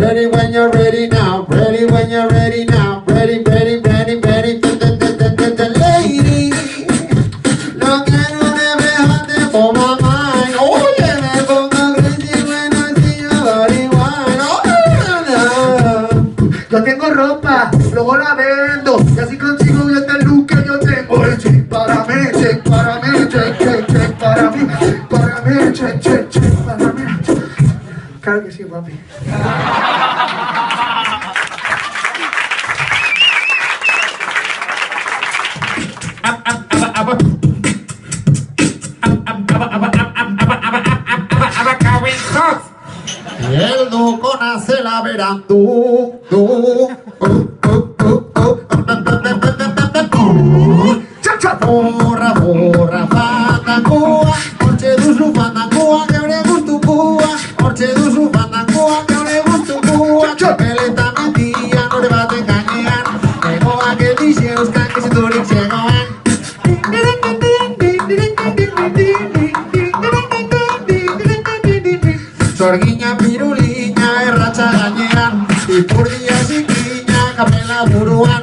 Ready when you're ready now. Ready when you're ready now. Ready, ready, ready, ready. Lady, lo quiero de vejate por mamá. Oye, me pongo crazy when I see your body wine. Yo tengo ropa, luego la vendo y así consigo este look que yo tengo. El check para mí, check para mí, check, check, check para mí, check, check, check para mí. Claro que sí, papi. Y el duco nace la verán Porra, porra, fandangoa, orce duzu fandangoa, que ore gustu cua, orce duzu fandangoa, que ore gustu cua, chopeleta mentía, no le va a engañar, tengo aquel dice Euskal que si tú le llegan. Sorguiña, piruliña, erracha gañera, y por día sin piña, capela buruan.